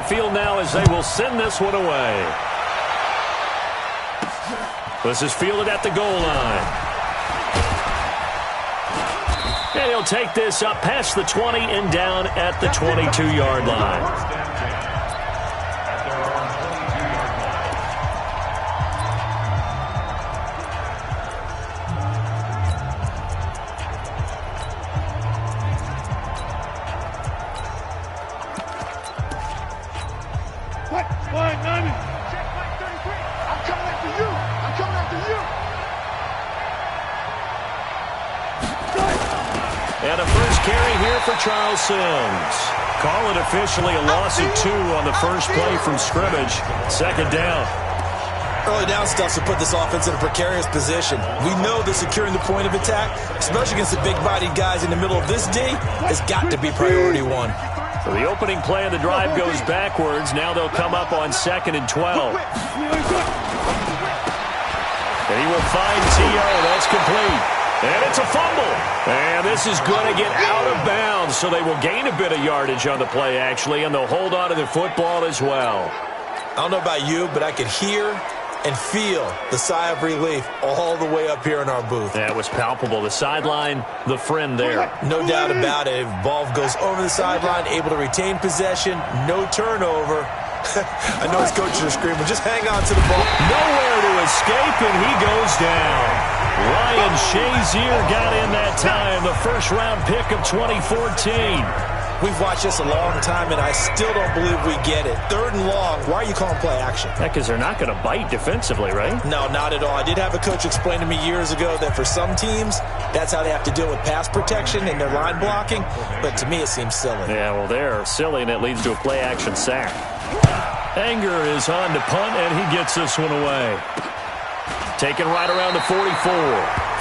the field now as they will send this one away. This is fielded at the goal line. And he'll take this up past the 20 and down at the 22-yard line. And a first carry here for Charles Sims. Call it officially a loss of 2 on the first play from scrimmage. Second down. Early down stuff to put this offense in a precarious position. We know that securing the point of attack, especially against the big-bodied guys in the middle of this D, has got to be priority 1. So the opening play of the drive goes backwards. Now they'll come up on 2nd and 12. And he will find T.O. That's complete. And it's a fumble. And this is going to get out of bounds, so they will gain a bit of yardage on the play, actually, and they'll hold on to the football as well. I don't know about you, but I could hear and feel the sigh of relief all the way up here in our booth. That was palpable. The sideline, the friend there. No doubt about it. If ball goes over the sideline, able to retain possession, no turnover. I know his coaches are screaming, just hang on to the ball. Nowhere to escape, and he goes down. Ryan Shazier got in that time, the first-round pick of 2014. We've watched this a long time, and I still don't believe we get it. 3rd and long, why are you calling play action? Because they're not going to bite defensively, right? No, not at all. I did have a coach explain to me years ago that for some teams, that's how they have to deal with pass protection and their line blocking, but to me it seems silly. Yeah, well, they're silly, and it leads to a play-action sack. Anger is on to punt, and he gets this one away. Taken right around the 44.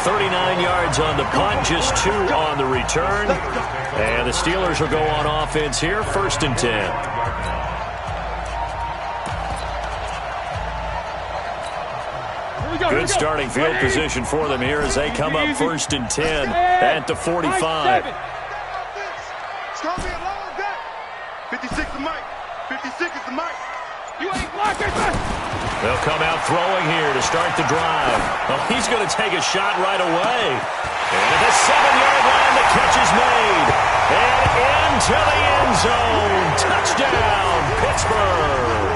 39 yards on the punt, just 2 on the return. And the Steelers will go on offense here, 1st and 10. Good starting field position for them here as they come up 1st and 10 at the 45. It's going to be a long day. 56 is Mike. 56 is the Mike. You ain't blocking, man. They'll come out throwing here to start the drive. Oh, he's going to take a shot right away. And at the 7-yard line, the catch is made. And into the end zone. Touchdown, Pittsburgh.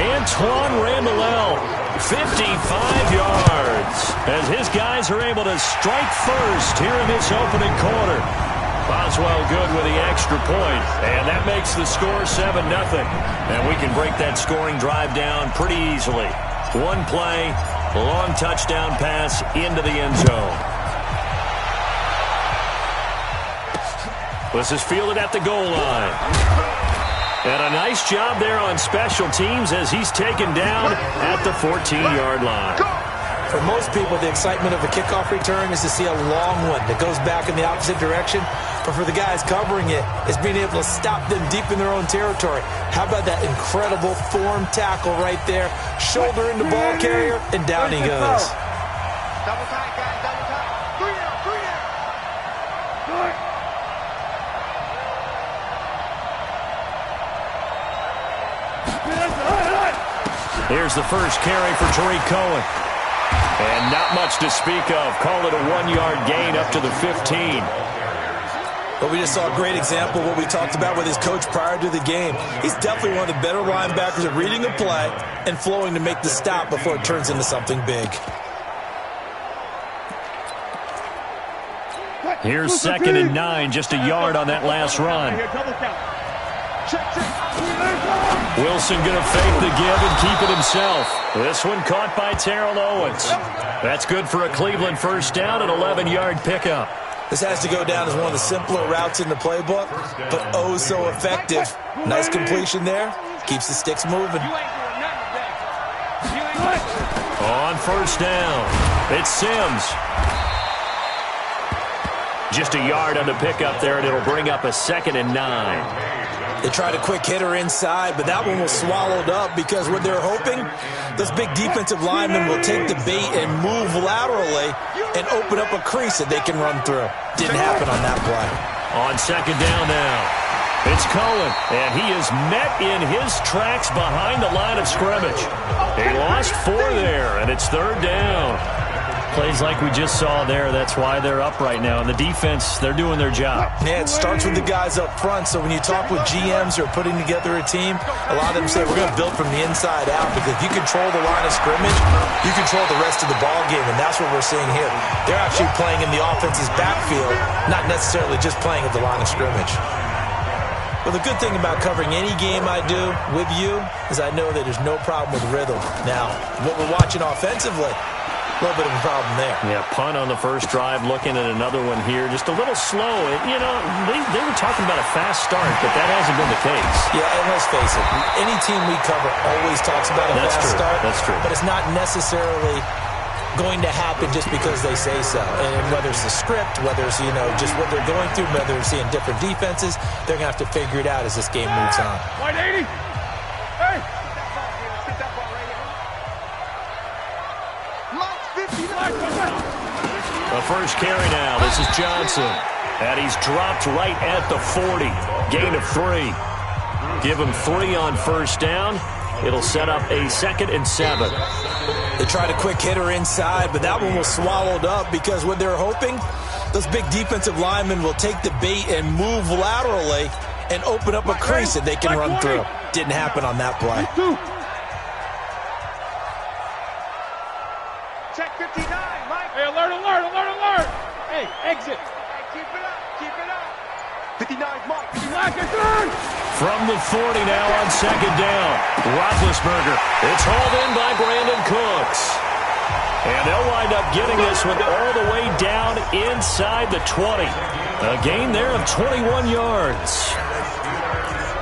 Antoine Randall, 55 yards. As his guys are able to strike first here in this opening quarter. Boswell good with the extra point, and that makes the score 7-0. And we can break that scoring drive down pretty easily. One play, long touchdown pass into the end zone. This is fielded at the goal line. And a nice job there on special teams as he's taken down at the 14-yard line. For most people, the excitement of a kickoff return is to see a long one that goes back in the opposite direction. But for the guys covering it, it's being able to stop them deep in their own territory. How about that incredible form tackle right there? Shoulder in the ball carrier, and down he goes. Double time, guys. Double time. 3 down. 3 down. Here's the first carry for Tariq Cohen. And not much to speak of. Call it a 1-yard gain up to the 15. But we just saw a great example of what we talked about with his coach prior to the game. He's definitely one of the better linebackers at reading a play and flowing to make the stop before it turns into something big. Here's 2nd and 9, just a yard on that last run. Wilson going to fake the give and keep it himself. This one caught by Terrell Owens. That's good for a Cleveland first down, an 11-yard pickup. This has to go down as one of the simpler routes in the playbook, but oh so effective. Nice completion there. Keeps the sticks moving. On first down, it's Sims. Just a yard on the pickup there, and it'll bring up a 2nd and 9. They tried a quick hitter inside, but that one was swallowed up because what they're hoping, those big defensive linemen will take the bait and move laterally and open up a crease that they can run through. Didn't happen on that play. On 2nd down now. It's Cohen, and he is met in his tracks behind the line of scrimmage. He lost 4 there, and it's 3rd down. Plays like we just saw there. That's why they're up right now. And the defense, they're doing their job. Yeah, it starts with the guys up front. So when you talk with GMs who are putting together a team, a lot of them say we're going to build from the inside out, because if you control the line of scrimmage, you control the rest of the ball game, and that's what we're seeing here. They're actually playing in the offense's backfield, not necessarily just playing at the line of scrimmage. Well, the good thing about covering any game I do with you is I know that there's no problem with rhythm. Now, what we're watching offensively, a little bit of a problem there. Yeah, punt on the first drive, looking at another one here. Just a little slow. You know, they were talking about a fast start, but that hasn't been the case. Yeah, and let's face it, any team we cover always talks about a fast start. That's true. But it's not necessarily going to happen just because they say so. And whether it's the script, whether it's, you know, just what they're going through, whether they're seeing different defenses, they're going to have to figure it out as this game moves on. 180. Hey. The first carry now. This is Johnson. And he's dropped right at the 40. Gain of 3. Give him 3 on first down. It'll set up a 2nd and 7. They tried a quick hitter inside, but that one was swallowed up because what they're hoping, those big defensive linemen will take the bait and move laterally and open up a crease that they can run through. Didn't happen on that play. Check 59, Mike. Hey, alert. Hey, exit. Hey, keep it up. 59's Mike. 59's From the 40 now on 2nd down. Roethlisberger. It's hauled in by Brandon Cooks. And they'll wind up getting this one all the way down inside the 20. A gain there of 21 yards.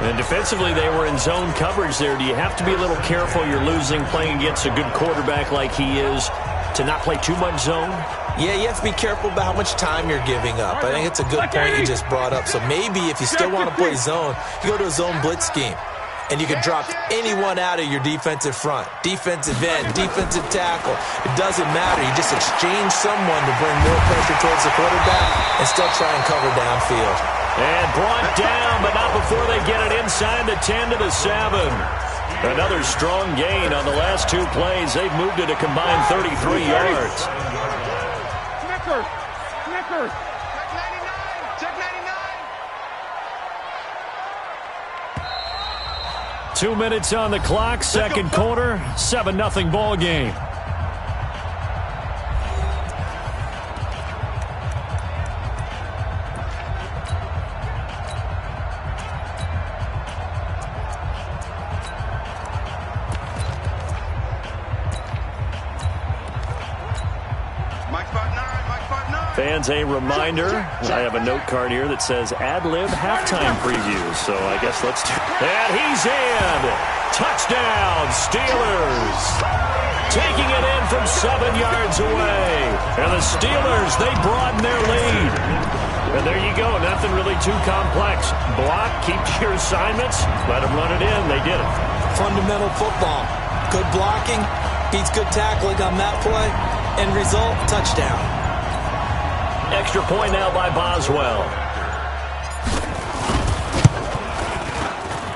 And defensively, they were in zone coverage there. Do you have to be a little careful? You're losing, playing against a good quarterback like he is, to not play too much zone? Yeah, you have to be careful about how much time you're giving up. I think it's a good point you just brought up. So maybe if you still want to play zone, you go to a zone blitz scheme. And you can drop anyone out of your defensive front. Defensive end, defensive tackle. It doesn't matter. You just exchange someone to bring more pressure towards the quarterback and still try and cover downfield. And brought down, but not before they get it inside the 10 to the 7. Another strong gain on the last 2 plays. They've moved it a combined 33 yards. Snickers. Check 99. 2 minutes on the clock, 2nd quarter, 7-0 ball game. Fans, a reminder, I have a note card here that says ad-lib halftime preview, so I guess let's do it. And he's in! Touchdown, Steelers! Taking it in from 7 yards away. And the Steelers, they broaden their lead. And there you go, nothing really too complex. Block, keep to your assignments, let them run it in. They did it. Fundamental football. Good blocking, beats good tackling on that play. End result, touchdown. Extra point now by Boswell.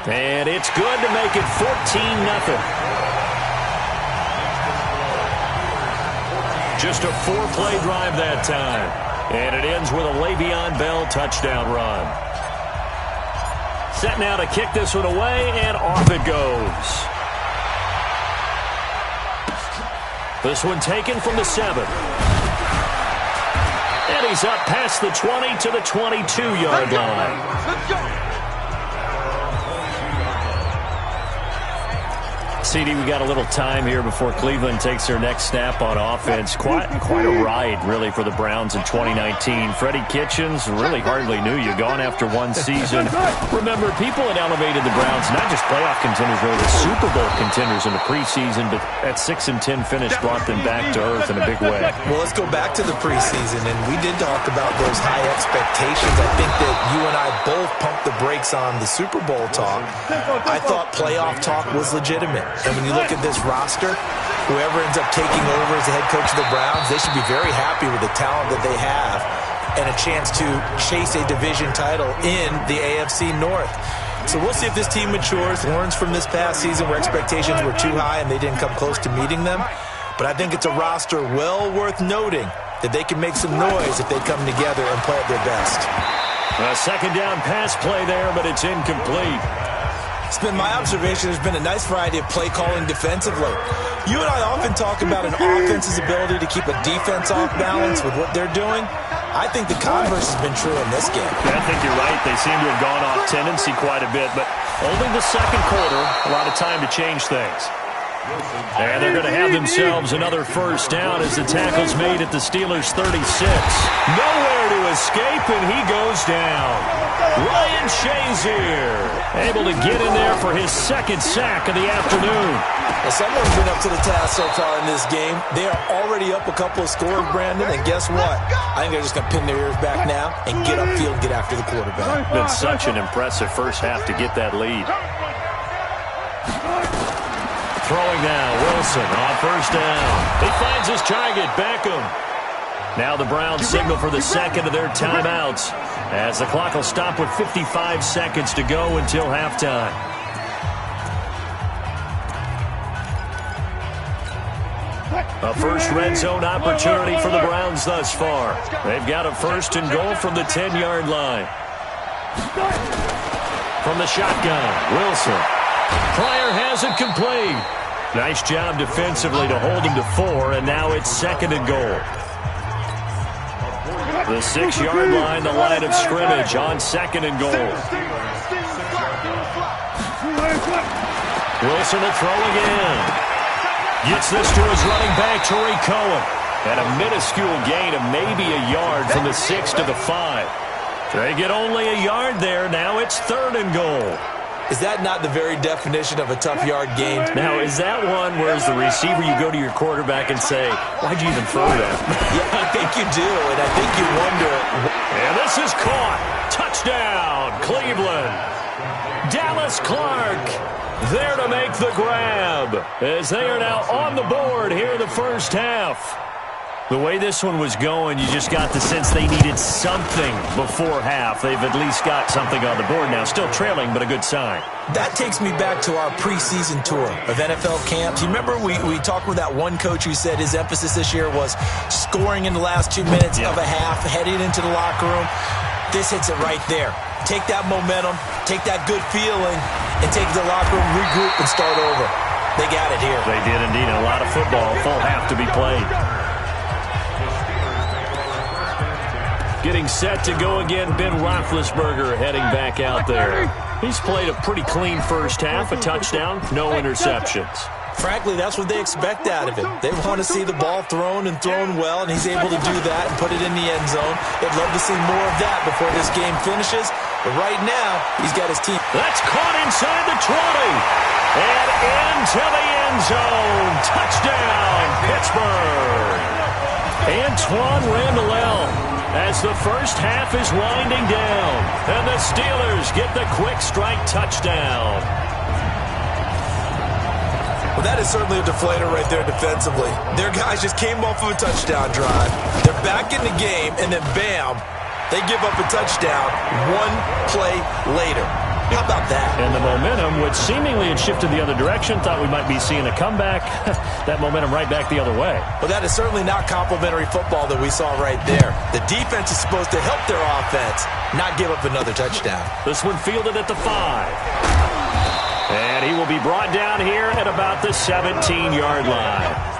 And it's good to make it 14-0. Just a 4-play drive that time. And it ends with a Le'Veon Bell touchdown run. Set now to kick this one away, and off it goes. This one taken from the 7. And he's up past the 20 to the 22-yard line. Let's go. CD, we got a little time here before Cleveland takes their next snap on offense. Quite a ride, really, for the Browns in 2019. Freddie Kitchens really hardly knew you. Gone after 1 season. Remember, people had elevated the Browns, not just playoff contenders, really the Super Bowl contenders in the preseason, but that 6-10 finish brought them back to earth in a big way. Well, let's go back to the preseason, and we did talk about those high expectations. I think that you and I both pumped the brakes on the Super Bowl talk. I thought playoff talk was legitimate. And when you look at this roster, whoever ends up taking over as the head coach of the Browns, they should be very happy with the talent that they have. and a chance to chase a division title in the AFC North. So we'll see if this team matures, learns from this past season where expectations were too high and they didn't come close to meeting them. But I think it's a roster well worth noting that they can make some noise if they come together and play at their best. A second down pass play there, but it's incomplete. It's been my observation there's been a nice variety of play calling defensively. You and I often talk about an offense's ability to keep a defense off balance with what they're doing. I think the converse has been true in this game. Yeah, I think you're right. They seem to have gone off tendency quite a bit, but only the second quarter, a lot of time to change things. And they're going to have themselves another first down as the tackle's made at the Steelers' 36. Nowhere to escape, and he goes down. Ryan Shazier able to get in there for his second sack of the afternoon. Well, someone's been up to the task so far in this game. They are already up a couple of scores, Brandon, and guess what? I think they're just going to pin their ears back now and get upfield and get after the quarterback. Been such an impressive first half to get that lead. Throwing now, Wilson on first down. He finds his target, Beckham. Now the Browns signal for the second of their timeouts as the clock will stop with 55 seconds to go until halftime. A first red zone opportunity for the Browns thus far. They've got a first and goal from the 10-yard line. From the shotgun, Wilson. Pryor has it complete. Nice job defensively to hold him to 4, and now it's second and goal. The 6-yard line, the line of scrimmage on second and goal. Wilson will throw again. Gets this to his running back, Tariq Cohen. And a minuscule gain of maybe a yard from the 6 to the 5. They get only a yard there. Now it's third and goal. Is that not the very definition of a tough yard gain? Now, is that one where as the receiver you go to your quarterback and say, why'd you even throw that? Yeah, I think you do, and I think you wonder. And this is caught. Touchdown, Cleveland. Dallas Clark there to make the grab as they are now on the board here in the first half. The way this one was going, you just got the sense they needed something before half. They've at least got something on the board now. Still trailing, but a good sign. That takes me back to our preseason tour of NFL camps. You remember we talked with that one coach who said his emphasis this year was scoring in the last 2 minutes of a half, heading into the locker room. This hits it right there. Take that momentum, take that good feeling, and take the locker room, regroup, and start over. They got it here. They did indeed. A lot of football, full half to be played. Getting set to go again, Ben Roethlisberger heading back out there. He's played a pretty clean first half, a touchdown, no interceptions. Frankly, that's what they expect out of him. They want to see the ball thrown and thrown well, and he's able to do that and put it in the end zone. They'd love to see more of that before this game finishes. But right now, he's got his team. That's caught inside the 20. And into the end zone. Touchdown, Pittsburgh. Antoine Randall as the first half is winding down. And the Steelers get the quick strike touchdown. Well, that is certainly a deflator right there defensively. Their guys just came off of a touchdown drive. They're back in the game, and then bam, they give up a touchdown one play later. How about that? And the momentum, which seemingly had shifted the other direction, thought we might be seeing a comeback. That momentum right back the other way. Well, that is certainly not complimentary football that we saw right there. The defense is supposed to help their offense, not give up another touchdown. This one fielded at the 5. And he will be brought down here at about the 17-yard line.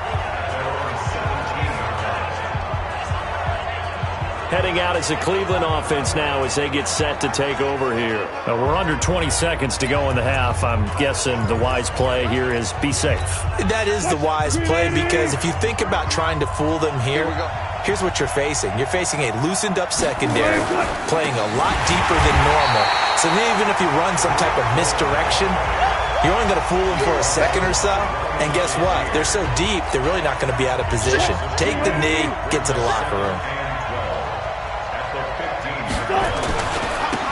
Heading out as a Cleveland offense now as they get set to take over here. We're under 20 seconds to go in the half. I'm guessing the wise play here is be safe. That is the wise play because if you think about trying to fool them here, here's what you're facing. You're facing a loosened up secondary, playing a lot deeper than normal. So even if you run some type of misdirection, you're only going to fool them for a second or so. And guess what? They're so deep, they're really not going to be out of position. Take the knee, get to the locker room.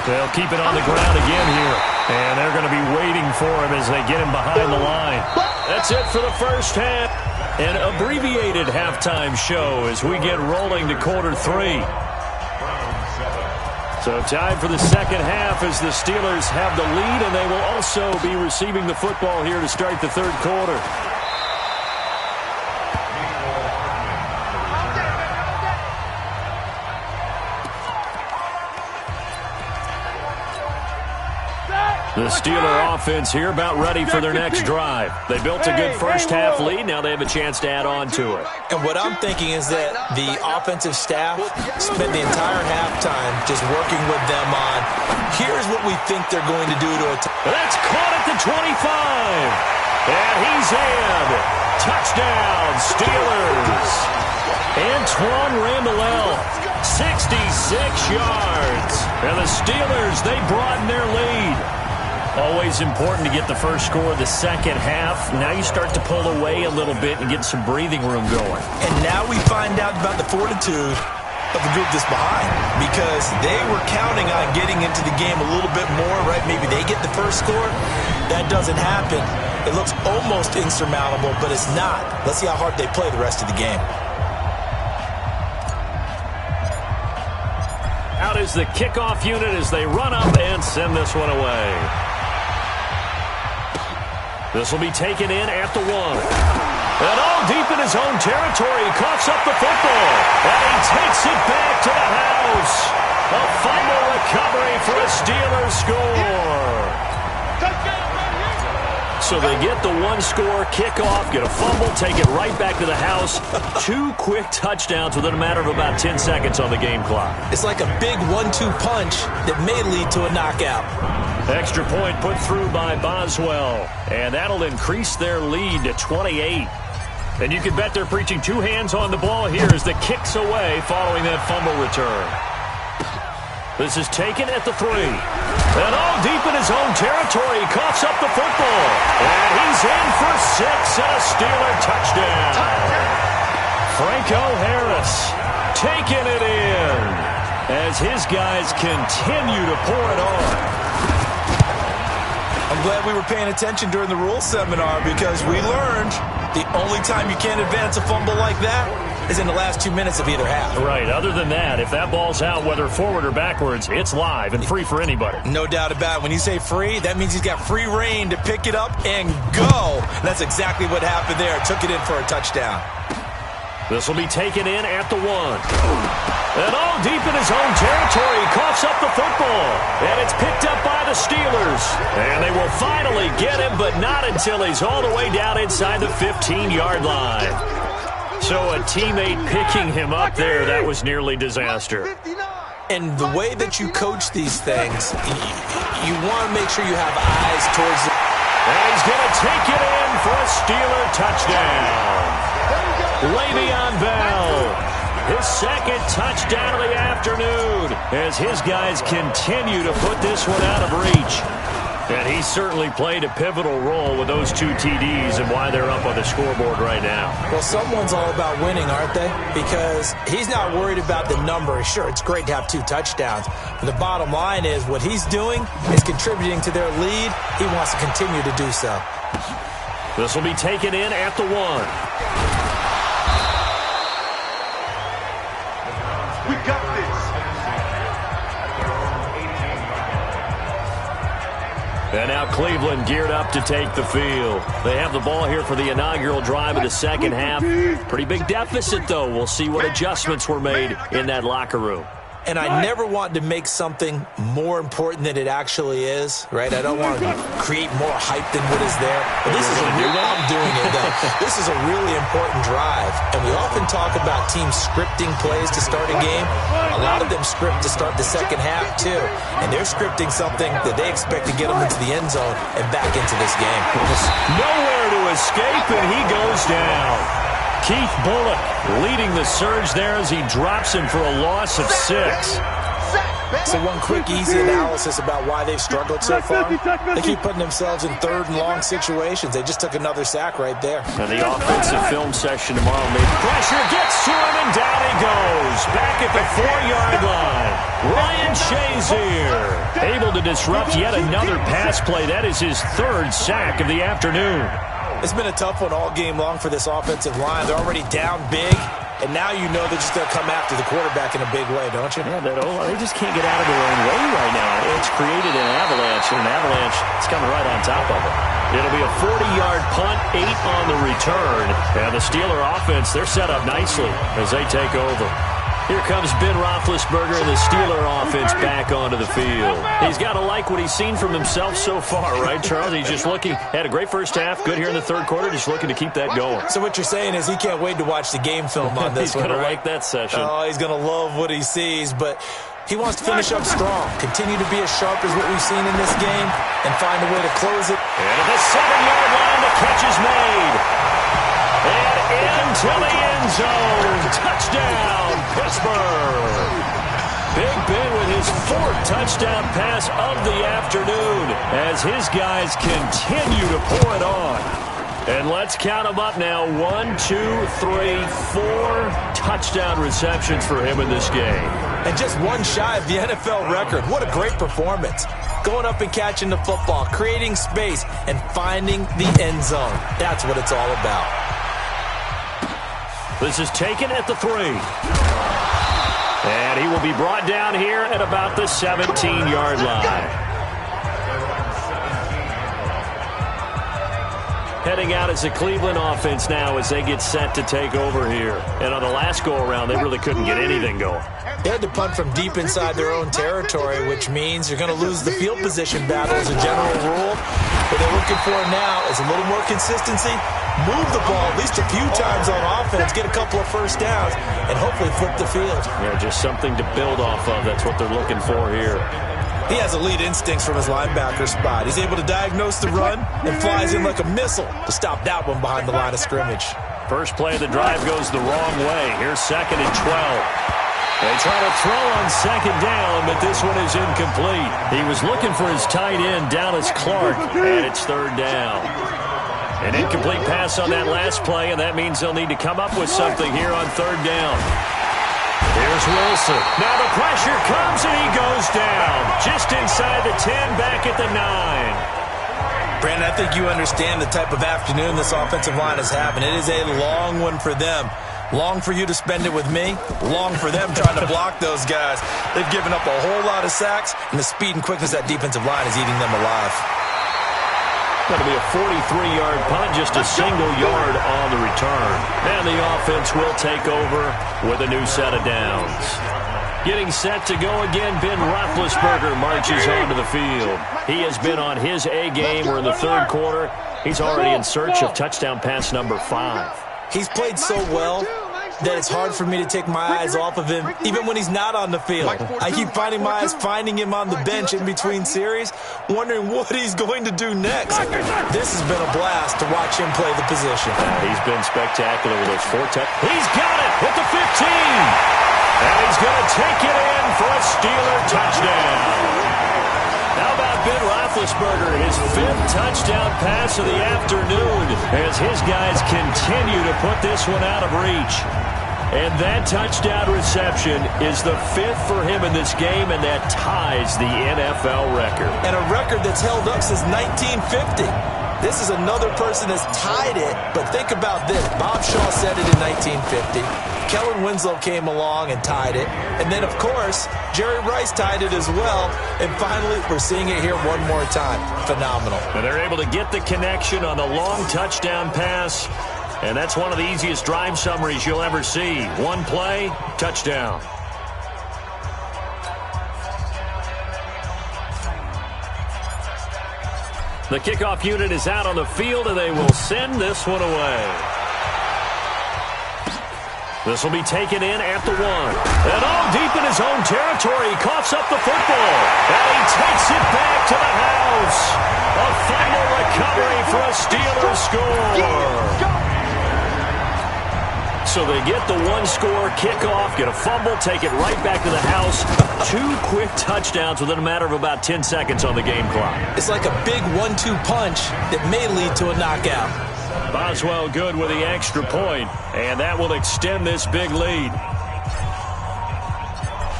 They'll keep it on the ground again here. And they're going to be waiting for him as they get him behind the line. That's it for the first half. An abbreviated halftime show as we get rolling to quarter 3. So time for the second half as the Steelers have the lead, and they will also be receiving the football here to start the third quarter. The Steeler offense here about ready for their next drive. They built a good first half lead. Now they have a chance to add on to it. And what I'm thinking is that the offensive staff spent the entire halftime just working with them on, here's what we think they're going to do to attack. That's caught at the 25. And he's in. Touchdown, Steelers. Antoine Randall, 66 yards. And the Steelers, they broaden their lead. Always important to get the first score of the second half. Now you start to pull away a little bit and get some breathing room going. And now we find out about the fortitude of the group that's behind, because they were counting on getting into the game a little bit more, right? Maybe they get the first score. That doesn't happen. It looks almost insurmountable, but it's not. Let's see how hard they play the rest of the game. Out is the kickoff unit as they run up and send this one away. This will be taken in at the 1. And all deep in his own territory, he coughs up the football. And he takes it back to the house. A fumble recovery for a Steelers score. So they get the one-score kickoff, get a fumble, take it right back to the house. 2 quick touchdowns within a matter of about 10 seconds on the game clock. It's like a big 1-2 punch that may lead to a knockout. Extra point put through by Boswell. And that'll increase their lead to 28. And you can bet they're preaching 2 hands on the ball here as the kick's away following that fumble return. This is taken at the 3. And all deep in his own territory, he coughs up the football. And he's in for 6 and a Steeler touchdown. Franco Harris taking it in as his guys continue to pour it on. I'm glad we were paying attention during the rules seminar, because we learned the only time you can't advance a fumble like that is in the last 2 minutes of either half. Right. Other than that, if that ball's out, whether forward or backwards, it's live and free for anybody. No doubt about it. When you say free, that means he's got free reign to pick it up and go. And that's exactly what happened there. Took it in for a touchdown. This will be taken in at the 1. And all deep in his own territory, he coughs up the football. And it's picked up by the Steelers. And they will finally get him, but not until he's all the way down inside the 15-yard line. So a teammate picking him up there, that was nearly disaster. And the way that you coach these things, you want to make sure you have eyes towards the... And he's going to take it in for a Steeler touchdown. Le'Veon Bell, his second touchdown of the afternoon, as his guys continue to put this one out of reach. And he certainly played a pivotal role with those 2 TDs and why they're up on the scoreboard right now. Well, someone's all about winning, aren't they? Because he's not worried about the number. Sure, it's great to have 2 touchdowns. But the bottom line is what he's doing is contributing to their lead. He wants to continue to do so. This will be taken in at the 1. We got this. And now Cleveland geared up to take the field. They have the ball here for the inaugural drive of the second half. Pretty big deficit, though. We'll see what adjustments were made in that locker room. And I never want to make something more important than it actually is, right? I don't want to create more hype than what is there. But this is I'm doing it, though. This is a really important drive. And we often talk about teams scripting plays to start a game. A lot of them script to start the second half, too. And they're scripting something that they expect to get them into the end zone and back into this game. Nowhere to escape, and he goes down. Keith Bullock leading the surge there as he drops him for a loss of 6. So one quick, easy analysis about why they've struggled so far. They keep putting themselves in 3rd and long situations. They just took another sack right there. And the offensive film session tomorrow made pressure, gets to him, and down he goes. Back at the 4-yard line. Ryan Shazier able to disrupt yet another pass play. That is his 3rd sack of the afternoon. It's been a tough one all game long for this offensive line. They're already down big. and now you know they're just going to come after the quarterback in a big way, don't you? Yeah, they just can't get out of their own way right now. It's created an avalanche, and an avalanche is coming right on top of it. It'll be a 40-yard punt, 8 on the return. And the Steeler offense, they're set up nicely as they take over. Here comes Ben Roethlisberger and the Steeler offense back onto the field. He's got to like what he's seen from himself so far, right, Charles? He's just looking, had a great first half, good here in the third quarter, just looking to keep that going. So what you're saying is he can't wait to watch the game film on this he's one, gonna right? like that session. Oh, he's going to love what he sees, but he wants to finish up strong, continue to be as sharp as what we've seen in this game, and find a way to close it. And at the 7-yard line, the catch is made. And into the end zone. Touchdown, Pittsburgh. Big Ben with his 4th touchdown pass of the afternoon as his guys continue to pour it on. And let's count them up now. 1, 2, 3, 4 touchdown receptions for him in this game. And just one shy of the NFL record. What a great performance. Going up and catching the football, creating space, and finding the end zone. That's what it's all about. This is taken at the 3. And he will be brought down here at about the 17-yard line. Heading out as the Cleveland offense now as they get set to take over here. And on the last go-around, they really couldn't get anything going. They had to punt from deep inside their own territory, which means you're going to lose the field position battle as a general rule. What they're looking for now is a little more consistency, move the ball at least a few times on offense, get a couple of first downs, and hopefully flip the field. Yeah, just something to build off of. That's what they're looking for here. He has elite instincts from his linebacker spot. He's able to diagnose the run and flies in like a missile to stop that one behind the line of scrimmage. First play of the drive goes the wrong way. Here's 2nd and 12. They try to throw on 2nd down, but this one is incomplete. He was looking for his tight end, Dallas Clark, and it's 3rd down. An incomplete pass on that last play, and that means they'll need to come up with something here on 3rd down. Here's Wilson. Now the pressure comes, and he goes down. Just inside the 10, back at the 9. Brandon, I think you understand the type of afternoon this offensive line is having. It is a long one for them. Long for you to spend it with me. Long for them trying to block those guys. They've given up a whole lot of sacks, and the speed and quickness of that defensive line is eating them alive. That'll be a 43-yard punt, just a single yard on the return. And the offense will take over with a new set of downs. Getting set to go again, Ben Roethlisberger marches onto the field. He has been on his A game. We're in the 3rd quarter. He's already in search of touchdown pass number 5. He's played so well that it's hard for me to take my eyes off of him, even when he's not on the field. I keep finding my eyes finding him on the bench in between series, wondering what he's going to do next. This has been a blast to watch him play the position. He's been spectacular with those 4 touchdowns. He's got it at the 15. And he's going to take it in for a Steeler touchdown. How about Ben Roethlisberger, his 5th touchdown pass of the afternoon as his guys continue to put this one out of reach. And that touchdown reception is the 5th for him in this game, and that ties the NFL record. And a record that's held up since 1950. This is another person that's tied it, but think about this. Bob Shaw said it in 1950. Kellen Winslow came along and tied it. And then, of course, Jerry Rice tied it as well. And finally, we're seeing it here one more time. Phenomenal. And they're able to get the connection on the long touchdown pass. And that's one of the easiest drive summaries you'll ever see. One play, touchdown. The kickoff unit is out on the field, and they will send this one away. This will be taken in at the 1. And all deep in his own territory, he coughs up the football. And he takes it back to the house. A final recovery for a Steelers score. So they get the 1-score kickoff, get a fumble, take it right back to the house. 2 quick touchdowns within a matter of about 10 seconds on the game clock. It's like a big 1-2 punch that may lead to a knockout. Boswell good with the extra point, and that will extend this big lead.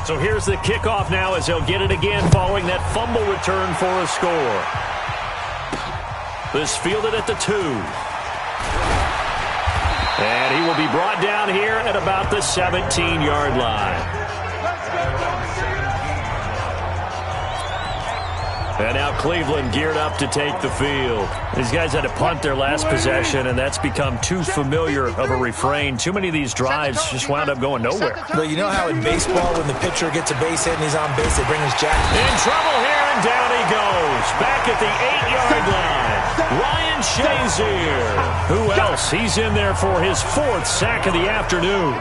So here's the kickoff now as they'll get it again following that fumble return for a score. This fielded at the 2. And he will be brought down here at about the 17-yard line. And now Cleveland geared up to take the field. These guys had to punt their last possession, and that's become too familiar of a refrain. Too many of these drives just wound up going nowhere. Well, you know how in baseball, when the pitcher gets a base hit and he's on base, they bring his jacket. In trouble here, and down he goes. Back at the 8-yard line. Ryan Shazier. Who else? He's in there for his 4th sack of the afternoon.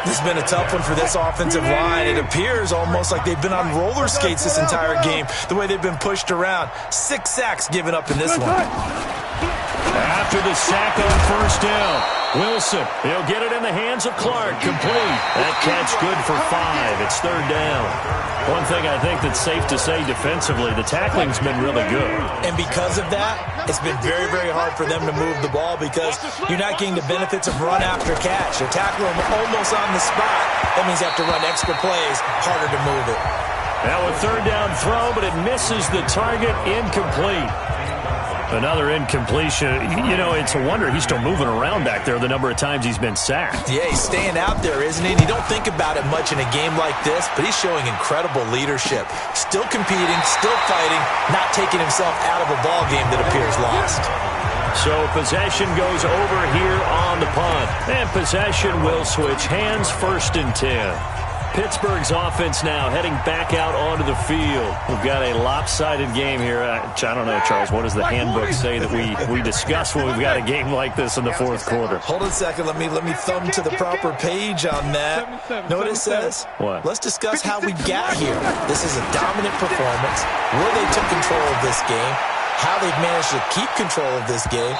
This has been a tough one for this offensive line. It appears almost like they've been on roller skates this entire game, the way they've been pushed around. 6 sacks given up in this one. After the sack on 1st down, Wilson, he'll get it in the hands of Clark, complete. That catch good for 5. It's 3rd down. One thing I think that's safe to say defensively, the tackling's been really good. And because of that, it's been very, very hard for them to move the ball because you're not getting the benefits of run after catch. They're tackling them almost on the spot. That means you have to run extra plays, harder to move it. Now a 3rd down throw, but it misses the target, incomplete. Another incompletion. You know, it's a wonder he's still moving around back there the number of times he's been sacked. Yeah, he's staying out there, isn't he? And you don't think about it much in a game like this, but he's showing incredible leadership. Still competing, still fighting, not taking himself out of a ball game that appears lost. So possession goes over here on the punt. And possession will switch hands, 1st and 10. Pittsburgh's offense now heading back out onto the field. We've got a lopsided game here. I don't know, Charles, what does the handbook say that we discuss when we've got a game like this in the 4th quarter? Hold on a second. Let me thumb to the proper page on that. Know what it says? What? Let's discuss how we got here. This is a dominant performance, where they took control of this game, how they've managed to keep control of this game,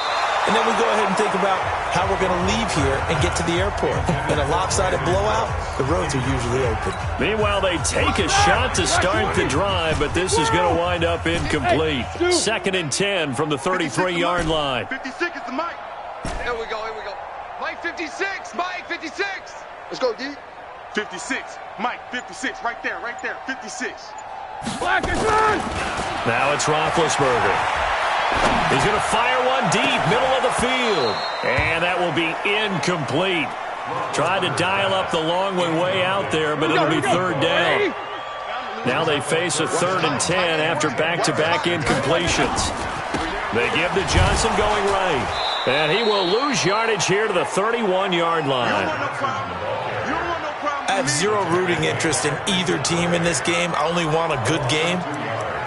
and then we go ahead and think about how we're going to leave here and get to the airport. In a lopsided blowout, the roads are usually open. Meanwhile, they take a shot to start the drive, but this is going to wind up incomplete. 2nd and 10 from the 33-yard line. 56 is the Mike. Here we go. Mike 56. Mike 56. Let's go, D. 56. Mike 56. Right there. 56. Black is on. Now it's Roethlisberger. He's going to fire one deep, middle of the field. And that will be incomplete. Tried to dial up the long one way out there, but it'll be 3rd down. Now they face a 3rd and 10 after back-to-back incompletions. They give to Johnson going right. And he will lose yardage here to the 31-yard line. I have zero rooting interest in either team in this game. I only want a good game.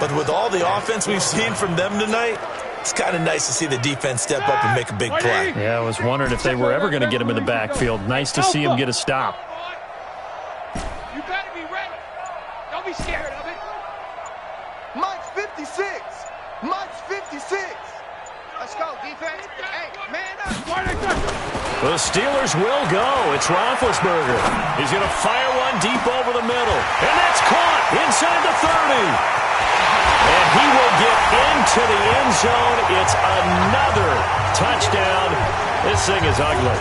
But with all the offense we've seen from them tonight, it's kind of nice to see the defense step up and make a big play. Yeah, I was wondering if they were ever going to get him in the backfield. Nice to see him get a stop. You better be ready. Don't be scared of it. Mike's 56. Mike's 56. Let's go, defense. Hey, man up. The Steelers will go. It's Roethlisberger. He's going to fire one deep over the middle. And that's caught inside the 30. And he will get into the end zone. It's another touchdown. This thing is ugly.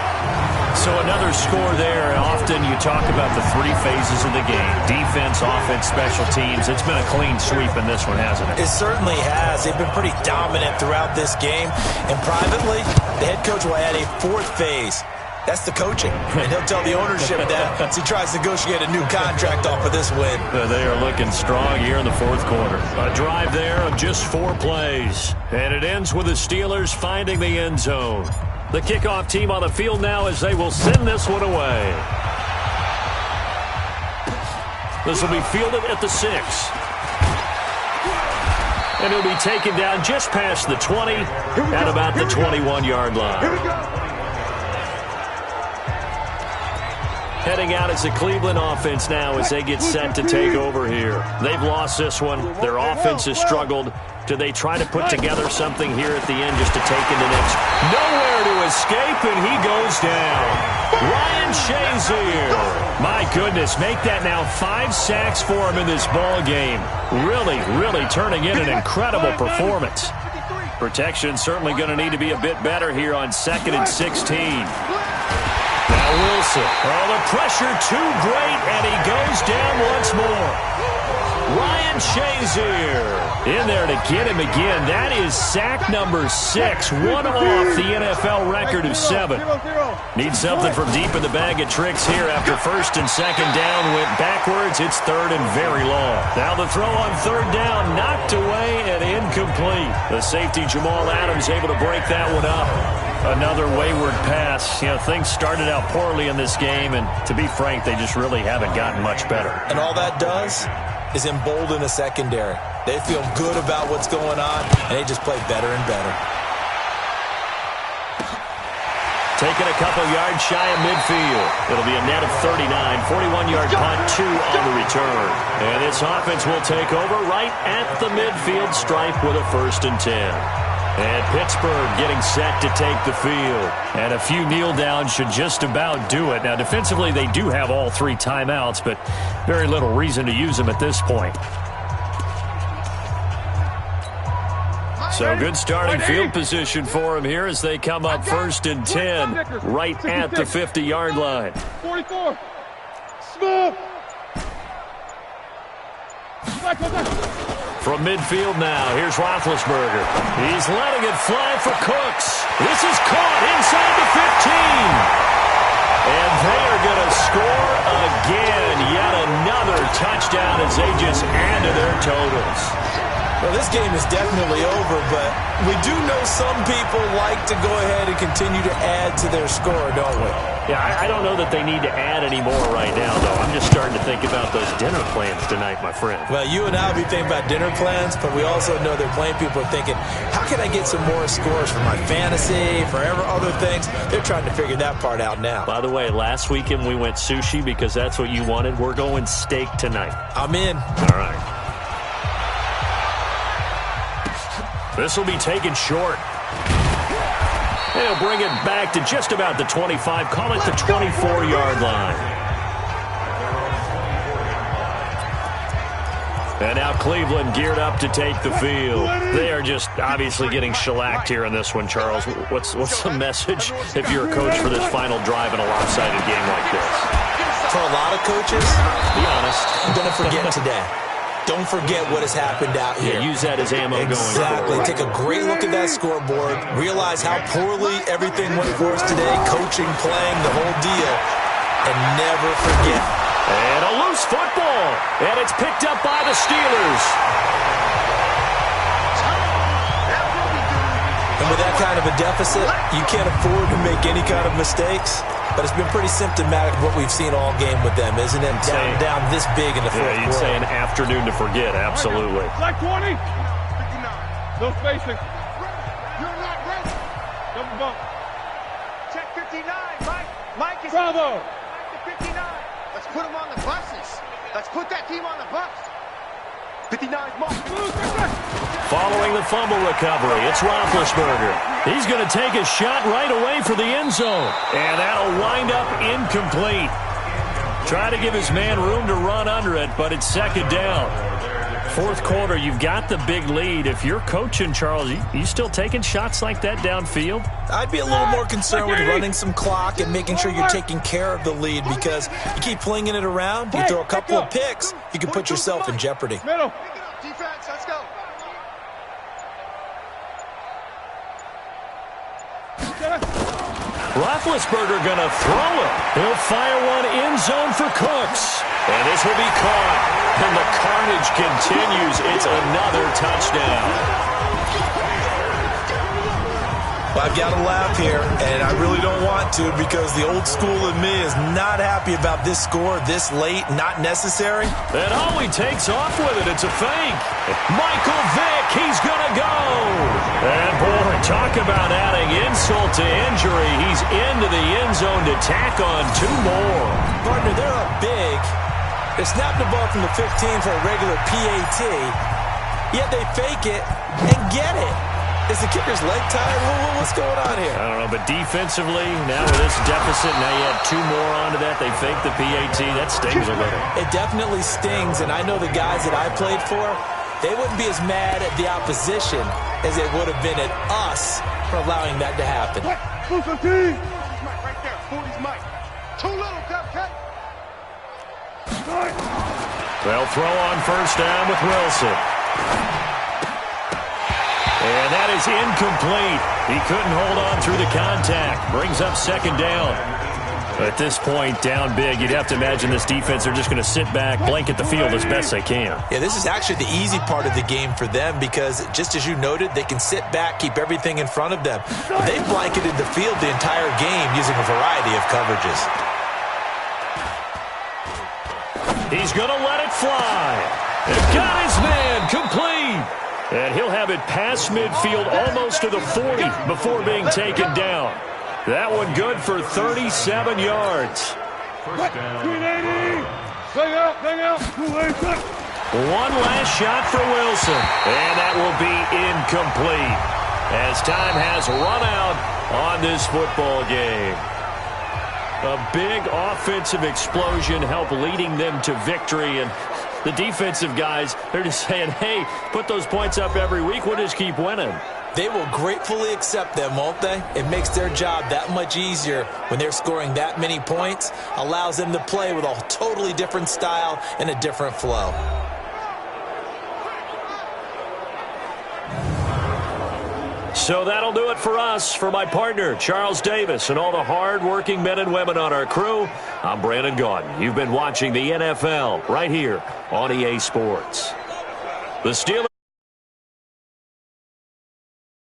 So another score there. Often you talk about the 3 phases of the game. Defense, offense, special teams. It's been a clean sweep in this one, hasn't it? It certainly has. They've been pretty dominant throughout this game. And privately, the head coach will add a 4th phase. That's the coaching. And he'll tell the ownership that as he tries to negotiate a new contract off of this win. They are looking strong here in the 4th quarter. A drive there of just 4 plays. And it ends with the Steelers finding the end zone. The kickoff team on the field now as they will send this one away. This will be fielded at the 6. And he'll be taken down just past the 20 at about the 21-yard line. Heading out is the Cleveland offense now as they get set to take over here. They've lost this one. Their offense has struggled. Do they try to put together something here at the end just to take into next? Nowhere to escape, and he goes down. Ryan Shazier. My goodness, make that now 5 sacks for him in this ball game. Really turning in an incredible performance. Protection certainly going to need to be a bit better here on 2nd and 16. Now Wilson. Oh, the pressure too great, and he goes down once more. Ryan Shazier in there to get him again. That is sack number 6, one off the NFL record of 7. Needs something from deep in the bag of tricks here after first and second down went backwards. It's third and very long. Now the throw on third down, knocked away and incomplete. The safety Jamal Adams able to break that one up. Another wayward pass. You know, things started out poorly in this game, and to be frank, they just really haven't gotten much better. And all that does is embolden the secondary. They feel good about what's going on, and they just play better and better. Taking a couple yards shy of midfield. It'll be a net of 39. 41-yard punt, 2 on the return. And this offense will take over right at the midfield stripe with a 1st and 10. And Pittsburgh getting set to take the field. And a few kneel downs should just about do it. Now, defensively, they do have all 3 timeouts, but very little reason to use them at this point. So good starting field position for them here as they come up 1st and 10 right at the 50-yard line. 44. Smooth. From midfield now, here's Roethlisberger. He's letting it fly for Cooks. This is caught inside the 15. And they are going to score again. Yet another touchdown as they just add to their totals. Well, this game is definitely over, but we do know some people like to go ahead and continue to add to their score, don't we? Yeah, I don't know that they need to add any more right now, though. I'm just starting to think about those dinner plans tonight, my friend. Well, you and I will be thinking about dinner plans, but we also know they're playing people are thinking, how can I get some more scores for my fantasy, for other things? They're trying to figure that part out now. By the way, last weekend we went sushi because that's what you wanted. We're going steak tonight. I'm in. All right. This will be taken short. They'll bring it back to just about the 25. Call it the 24-yard line. And now Cleveland geared up to take the field. They are just obviously getting shellacked here in this one, Charles. What's the message if you're a coach for this final drive in a lopsided game like this? For a lot of coaches, be honest, don't forget today. Don't forget what has happened out here. Yeah, use that as ammo going forward. Exactly. Take a great look at that scoreboard. Realize how poorly everything went for us today. Coaching, playing, the whole deal. And never forget. And a loose football. And it's picked up by the Steelers. And with that kind of a deficit, you can't afford to make any kind of mistakes. But it's been pretty symptomatic of what we've seen all game with them, isn't it? Down this big in the fourth quarter. Yeah, you'd say an afternoon to forget, absolutely. Black 20. 59. No spacing. You're not ready. Double bump. Check 59. Mike is... Bravo. Mike to 59. Let's put him on the buses. Let's put that team on the bus. 59's Mike. Following the fumble recovery, it's Roethlisberger. He's going to take a shot right away for the end zone. And that'll wind up incomplete. Try to give his man room to run under it, but it's second down. Fourth quarter, you've got the big lead. If you're coaching, Charles, you still taking shots like that downfield? I'd be a little more concerned with running some clock and making sure you're taking care of the lead, because you keep flinging it around, you throw a couple of picks, you can put yourself in jeopardy. Middle. Defense, let's go. Roethlisberger going to throw it. He'll fire one end zone for Cooks. And this will be caught. And the carnage continues. It's another touchdown. Well, I've got to laugh here, and I really don't want to, because the old school in me is not happy about this score this late, not necessary. And he takes off with it. It's a fake. Michael Vick, he's going to go. And, boy, talk about adding insult to injury. He's into the end zone to tack on 2 more. Partner, they're up big. They snapped the ball from the 15 for a regular PAT, yet they fake it and get it. Is the kicker's leg tied? What's going on here? I don't know, but defensively, now with this deficit, now you add 2 more onto that. They fake the PAT. That stings a little. It definitely stings, and I know the guys that I played for, they wouldn't be as mad at the opposition as they would have been at us for allowing that to happen. Mike right there. 40's Mike. Too little, Cupcake. They'll throw on first down with Wilson. And that is incomplete. He couldn't hold on through the contact. Brings up second down. At this point, down big, you'd have to imagine this defense are just going to sit back, blanket the field as best they can. Yeah, this is actually the easy part of the game for them because, just as you noted, they can sit back, keep everything in front of them. They've blanketed the field the entire game using a variety of coverages. He's going to let it fly. They've got his man complete. And he'll have it past midfield almost to the 40 before being taken down. That one good for 37 yards. First down. Bang out. One last shot for Wilson. And that will be incomplete as time has run out on this football game. A big offensive explosion helped leading them to victory. And the defensive guys, they're just saying, hey, put those points up every week. We'll just keep winning. They will gratefully accept them, won't they? It makes their job that much easier when they're scoring that many points. Allows them to play with a totally different style and a different flow. So that'll do it for us. For my partner, Charles Davis, and all the hard-working men and women on our crew, I'm Brandon Gaudin. You've been watching the NFL right here on EA Sports. The Steelers